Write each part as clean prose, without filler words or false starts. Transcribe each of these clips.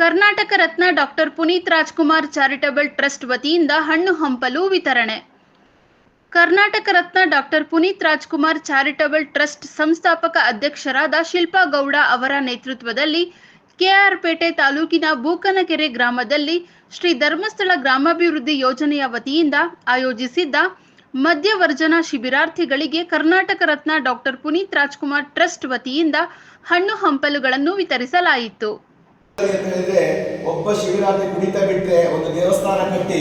Karnataka Ratna doctor Puneeth Rajkumar charitable trust ವತಿಯಿಂದ ಹಣ್ಣು ಹಂಪಲು ವಿತರಣೆ. Karnataka Ratna doctor Puneeth Rajkumar charitable trust ಸಂಸ್ಥಾಪಕ ಅಧ್ಯಕ್ಷರಾದ ಶಿಲ್ಪಾ ಗೌಡ ಅವರ ನೇತೃತ್ವದಲ್ಲಿ ಕೆಆರ್ಪೇಟೆ ತಾಲೂಕಿನ ಬೂಕನಕೆರೆ ಗ್ರಾಮದಲ್ಲಿ ಶ್ರೀ ಧರ್ಮಸ್ಥಳ ಗ್ರಾಮಾಭಿವೃದ್ಧಿ ಯೋಜನೆಯ ವತಿಯಿಂದ ಆಯೋಜಿಸಿದ್ದ ಮದ್ಯವರ್ಜನ ಶಿಬಿರಾರ್ಥಿಗಳಿಗೆ ಕರ್ನಾಟಕ ರತ್ನ ಡಾಕ್ಟರ್ ಪುನೀತ್ ರಾಜ್ಕುಮಾರ್ ಟ್ರಸ್ಟ್ ವತಿಯಿಂದ ಹಣ್ಣು ಹಂಪಲುಗಳನ್ನು ವಿತರಿಸಲಾಯಿತು. ಒಬ್ಬ ಶಿಬಿರಾರ್ಥಿ ಕುಡಿತಾ ಬಿಟ್ಟರೆ ಒಂದು ದೇವಸ್ಥಾನ ಕಟ್ಟಿ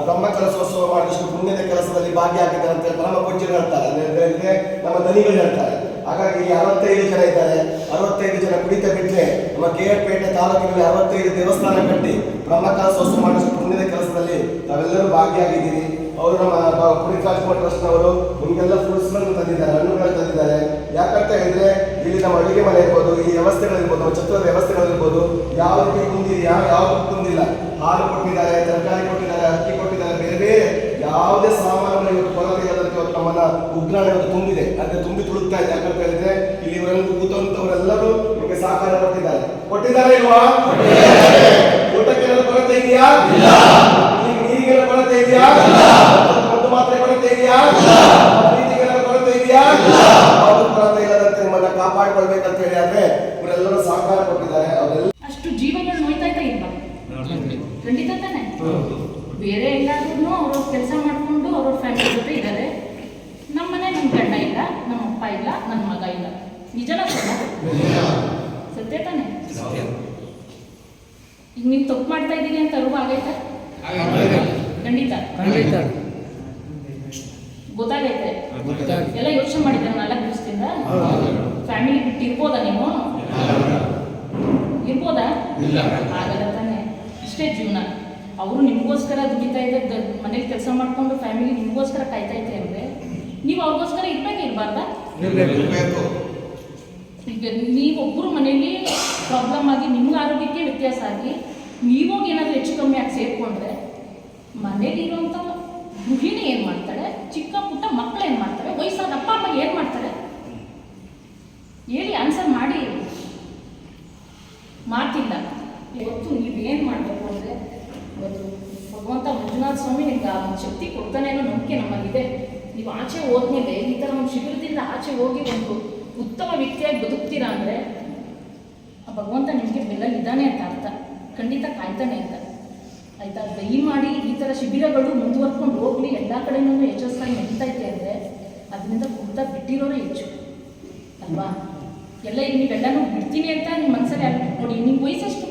ಬ್ರಹ್ಮ ಕಲಶೋತ್ಸವ ಮಾಡಿದಷ್ಟು ಪುಣ್ಯದ ಕೆಲಸದಲ್ಲಿ ಭಾಗಿಯಾಗಿದ್ದಾರೆ ಅಂತ ನಮ್ಮ ಕೊಚ್ಚಿರು ಹೇಳ್ತಾರೆ, ಅಂದ್ರೆ ನಮ್ಮ ದನಿಗಳು ಹೇಳ್ತಾರೆ. ಹಾಗಾಗಿ 65 ಜನ ಇದ್ದಾರೆ. 65 ಜನ ಕುಡಿತಾ ಬಿಟ್ಟರೆ ನಮ್ಮ ಕೆಆರ್ಪೇಟೆ ತಾಲೂಕಿನಲ್ಲಿ 65 ದೇವಸ್ಥಾನ ಕಟ್ಟಿ ಬ್ರಹ್ಮ ಕಲಶೋತ್ಸವ ಮಾಡಿದಷ್ಟು ಪುಣ್ಯದ ಕೆಲಸದಲ್ಲಿ ತಾವೆಲ್ಲರೂ ಭಾಗಿಯಾಗಿದ್ದೀರಿ. ಅವರು ನಮ್ಮ ಪುನೀತ್ ರಾಜ್ಕುಮಾರ್ ಟ್ರಸ್ಟ್ನವರು ನಿಮಗೆಲ್ಲ ಫ್ರೂಟ್ಸ್ಗಳನ್ನು ತಂದಿದ್ದಾರೆ, ಹಣ್ಣುಗಳನ್ನು ತಂದಿದ್ದಾರೆ. ಯಾಕಂತ ಹೇಳಿದ್ರೆ ಇಲ್ಲಿ ನಮ್ಮ ಅಡುಗೆ ಮನೆ ಇರ್ಬೋದು, ಈ ವ್ಯವಸ್ಥೆಗಳಿರ್ಬೋದು, ನಮ್ಮ ಛತ್ರದ ವ್ಯವಸ್ಥೆಗಳಿರ್ಬೋದು, ಯಾವ ರೀತಿ ಕುಂದಿದೆಯಾ, ಯಾವ ಕುಂದಿಲ್ಲ. ಹಾಲು ಕೊಟ್ಟಿದ್ದಾರೆ, ತರಕಾರಿ ಕೊಟ್ಟಿದ್ದಾರೆ, ಅಕ್ಕಿ ಕೊಟ್ಟಿದ್ದಾರೆ, ಬೇರೆ ಬೇರೆ ಯಾವುದೇ ಸಾಮಾನುಗಳು ಇವತ್ತು ಕೊರತೆ ಇಲ್ಲದಂತೆ ಇವತ್ತು ನಮ್ಮನ್ನ ಉಗ್ರಾಣ ಇವತ್ತು ತುಂಬಿದೆ, ಅಂದ್ರೆ ತುಂಬಿ ತುಳುಕ್ತಾ ಇದೆ. ಯಾಕಂತ ಹೇಳಿದ್ರೆ ಇಲ್ಲಿ ಇವರೆಲ್ಲ ಕೂತಂತವರೆಲ್ಲರೂ ನಿಮಗೆ ಸಹಕಾರ ಕೊಟ್ಟಿದ್ದಾರೆ ಇಲ್ವಾ? ಊಟಕ್ಕೆ ಕೊರತೆ ಇದೆಯಾ? ನೀರಿಗೆಲ್ಲ ಕೊರತೆ ಇದೆಯಾ? ಮದ್ದು ಮಾತ್ರೆ ಕೊರತೆ ಇದೆಯಾ? ಪ್ರೀತಿಗೆಲ್ಲ ಕೊರತೆ ಇದೆಯಾ? ಯಾವುದು ಕೊರತೆ ಇಲ್ಲದಂತೆ ನಿಮ್ಮನ್ನ ಕಾಪಾಡಿಕೊಳ್ಬೇಕಂತ ಹೇಳಿ ಆದ್ರೆ ಇವರೆಲ್ಲರೂ ಸಹಕಾರ ಕೊಟ್ಟಿದ್ದಾರೆ. ಅವರೆಲ್ಲ ಅಷ್ಟು ಜೀವಗಳು ನೋಯ್ತಾ ಇದ್ದ ಇಲ್ವಾ? ಖಂಡಿತ ತಾನೆ. ಬೇರೆ ಎಲ್ಲಾದ್ರೂ ಅವ್ರ ಕೆಲಸ ಮಾಡ್ಕೊಂಡು ಅವ್ರ ಫ್ಯಾಮಿಲಿ ಜೊತೆ ಇದ್ದಾರೆ. ನಮ್ಮನೆ ನಮ್ಮ ಗಂಡ ಇಲ್ಲ, ನಮ್ಮ ಅಪ್ಪ ಇಲ್ಲ, ನನ್ನ ಮಗ ಇಲ್ಲ. ನಿಜನ ಸತ್ಯ ತಾನೆ. ಈಗ ನೀವು ತಪ್ಪು ಮಾಡ್ತಾ ಇದ್ದೀರಿ ಅಂತ ಅರಿವು ಆಗೈತೆ? ಖಂಡಿತ ಗೊತ್ತಾಗೈತೆ. ಎಲ್ಲ ಯೋಚನೆ ಮಾಡಿದ್ದಾರೆ 4 ದಿವಸದಿಂದ. ಫ್ಯಾಮಿಲಿ ಬಿಟ್ಟು ಇರ್ಬೋದಾ ನೀವು? ಇರ್ಬೋದಾ? ಆಗಲ್ಲ ತಾನೆ. ಇಷ್ಟೇ ಜೀವನ. ಅವರು ನಿಮಗೋಸ್ಕರ ದುಡಿತಾ ಇದ್ದ, ಮನೇಲಿ ಕೆಲಸ ಮಾಡ್ಕೊಂಡು ಫ್ಯಾಮಿಲಿ ನಿಮಗೋಸ್ಕರ ಕಾಯ್ತಾ ಇದ್ದೆ ಅಂದರೆ ನೀವು ಅವ್ರಿಗೋಸ್ಕರ ಇರ್ಬೇಕೆ ಇರಬಾರ್ದಾ? ಈಗ ನೀವೊಬ್ಬರು ಮನೇಲಿ ಪ್ರಾಬ್ಲಮ್ ಆಗಿ ನಿಮ್ಗೆ ಆರೋಗ್ಯಕ್ಕೆ ವ್ಯತ್ಯಾಸ ಆಗಿ ನೀವೋಗಿ ಏನಾದರೂ ಹೆಚ್ಚು ಕಮ್ಮಿ ಆಗಿ ಸೇರಿಕೊಂಡ್ರೆ ಮನೇಲಿರುವಂಥ ಗೃಹಿಣಿ ಏನು ಮಾಡ್ತಾರೆ, ಚಿಕ್ಕ ಪುಟ್ಟ ಮಕ್ಕಳು ಏನು ಮಾಡ್ತಾರೆ, ವಯಸ್ಸಾದ ಅಪ್ಪ ಅಮ್ಮ ಏನು ಮಾಡ್ತಾರೆ ಹೇಳಿ? ಆನ್ಸರ್ ಮಾಡಿ. ಮಾತಿಲ್ಲ. ಇವತ್ತು ನೀವೇನು ಮಾಡಬೇಕು ಅಂದರೆ ಇವತ್ತು ಭಗವಂತ ಮಂಜುನಾಥ ಸ್ವಾಮಿ ನಿಮ್ಗೆ ಆ ಶಕ್ತಿ ಕೊಡ್ತಾನೆ ಅನ್ನೋ ನಂಬಿಕೆ ನಮ್ಮಲ್ಲಿದೆ. ನೀವು ಆಚೆ ಹೋದ್ಮೇಲೆ ಈ ಥರ ಒಂದು ಶಿಬಿರದಿಂದ ಆಚೆ ಹೋಗಿ ಒಂದು ಉತ್ತಮ ವ್ಯಕ್ತಿಯಾಗಿ ಬದುಕ್ತೀರಾ ಅಂದರೆ ಆ ಭಗವಂತ ನಿಮಗೆ ಬೆಲ್ಲಲ್ಲಿದ್ದಾನೆ ಅಂತ ಅರ್ಥ. ಖಂಡಿತ ಕಾಯ್ತಾನೆ ಅಂತ. ಆಯಿತಾ? ದಯಮಾಡಿ ಈ ಥರ ಶಿಬಿರಗಳು ಮುಂದುವರ್ಕೊಂಡು ಹೋಗಲಿ. ಎಲ್ಲ ಕಡೆಯೂ ಯಶಸ್ಸಾಗಿ ನಡೀತೈತೆ ಅಂದರೆ ಅದರಿಂದ ಕುಡ್ತಾ ಬಿಟ್ಟಿರೋರೇ ಹೆಚ್ಚು ಅಲ್ವಾ? ಎಲ್ಲ ಈಗ ನೀವೆಲ್ಲನೂ ಬಿಡ್ತೀನಿ ಅಂತ ನಿಮ್ಮ ಮನಸ್ಸಲ್ಲಿ ನೋಡಿ. ನಿಮ್ಮ ವಯಸ್ಸೆಷ್ಟು?